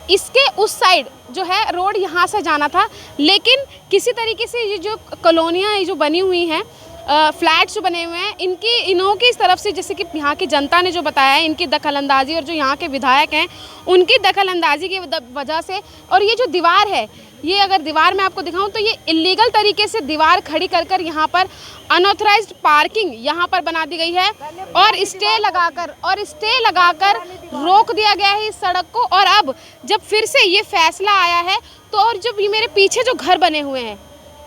इसके उस साइड जो है रोड यहाँ से जाना था, लेकिन किसी तरीके से ये जो कॉलोनियाँ जो बनी हुई हैं, फ्लैट्स जो बने हुए हैं, इन्हों की इस तरफ से, जैसे कि यहाँ की जनता ने जो बताया है, इनकी दखलंदाजी और जो यहाँ के विधायक हैं उनकी दखलंदाजी की वजह से, और ये जो दीवार है, ये अगर दीवार मैं आपको दिखाऊं तो ये इलीगल तरीके से दीवार खड़ी कर यहाँ पर अनऑथराइज्ड पार्किंग यहाँ पर बना दी गई है और स्टे लगाकर रोक दिया गया है इस सड़क को। और अब जब फिर से ये फैसला आया है तो और जब ये मेरे पीछे जो घर बने हुए हैं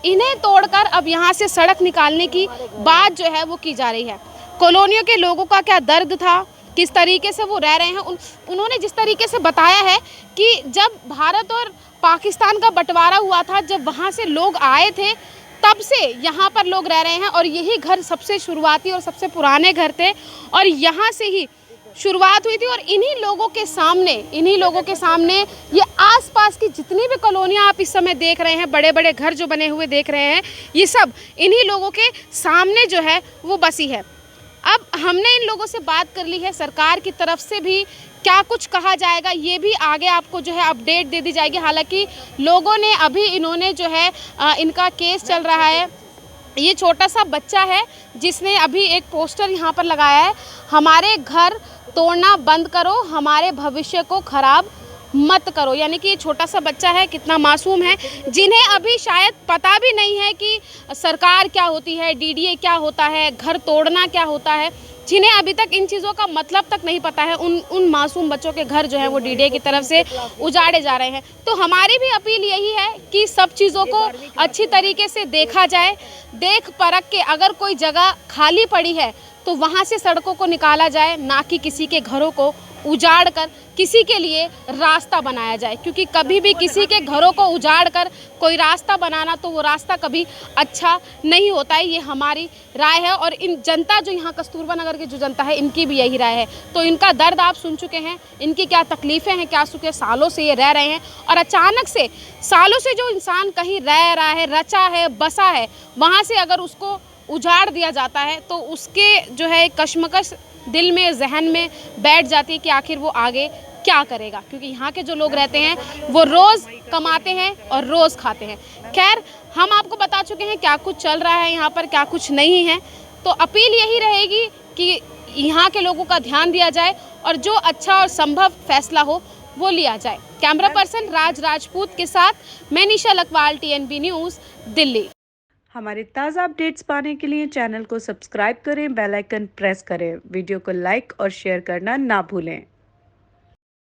इन्हें तोड़कर अब यहाँ से सड़क निकालने की बात जो है वो की जा रही है। कॉलोनियों के लोगों का क्या दर्द था, किस तरीके से वो रह रहे हैं, उन्होंने जिस तरीके से बताया है कि जब भारत और पाकिस्तान का बंटवारा हुआ था, जब वहाँ से लोग आए थे तब से यहाँ पर लोग रह रहे हैं और यही घर सबसे शुरुआती और सबसे पुराने घर थे और यहाँ से ही शुरुआत हुई थी। और इन्हीं लोगों के सामने ये आसपास की जितनी भी कॉलोनियाँ आप इस समय देख रहे हैं, बड़े बड़े घर जो बने हुए देख रहे हैं, ये सब इन्हीं लोगों के सामने जो है वो बसी है। अब हमने इन लोगों से बात कर ली है, सरकार की तरफ से भी क्या कुछ कहा जाएगा ये भी आगे आपको जो है अपडेट दे दी जाएगी। हालांकि लोगों ने अभी इन्होंने जो है इनका केस चल रहा है। ये छोटा सा बच्चा है जिसने अभी एक पोस्टर यहाँ पर लगाया है, हमारे घर तोड़ना बंद करो, हमारे भविष्य को खराब मत करो। यानी कि ये छोटा सा बच्चा है, कितना मासूम है, जिन्हें अभी शायद पता भी नहीं है कि सरकार क्या होती है, डीडीए क्या होता है, घर तोड़ना क्या होता है, जिन्हें अभी तक इन चीज़ों का मतलब तक नहीं पता है। उन मासूम बच्चों के घर जो है वो डीडीए की तरफ से उजाड़े जा रहे हैं। तो हमारी भी अपील यही है कि सब चीज़ों को अच्छी तरीके से देखा जाए, देख परख के अगर कोई जगह खाली पड़ी है तो वहाँ से सड़कों को निकाला जाए, ना कि किसी के घरों को उजाड़ कर किसी के लिए रास्ता बनाया जाए, क्योंकि कभी भी किसी के घरों को उजाड़ कर कोई रास्ता बनाना तो वो रास्ता कभी अच्छा नहीं होता है। ये हमारी राय है और इन जनता जो यहाँ कस्तूरबा नगर की जो जनता है इनकी भी यही राय है। तो इनका दर्द आप सुन चुके हैं, इनकी क्या तकलीफ़ें हैं, क्या सुखे सालों से ये रह रहे हैं और अचानक से सालों से जो इंसान कहीं रह रहा है, रचा है, बसा है, वहाँ से अगर उसको उजाड़ दिया जाता है तो उसके जो है कश्मकश दिल में, जहन में बैठ जाती है कि आखिर वो आगे क्या करेगा, क्योंकि यहाँ के जो लोग रहते हैं वो रोज़ कमाते हैं और रोज़ खाते हैं। खैर, हम आपको बता चुके हैं क्या कुछ चल रहा है यहाँ पर, क्या कुछ नहीं है। तो अपील यही रहेगी कि यहाँ के लोगों का ध्यान दिया जाए और जो अच्छा और संभव फैसला हो वो लिया जाए। कैमरा पर्सन राज राजपूत के साथ मैं निशा लकवाल, TNB न्यूज़, दिल्ली। हमारे ताज़ा अपडेट्स पाने के लिए चैनल को सब्सक्राइब करें, बेल आइकन प्रेस करें, वीडियो को लाइक और शेयर करना ना भूलें।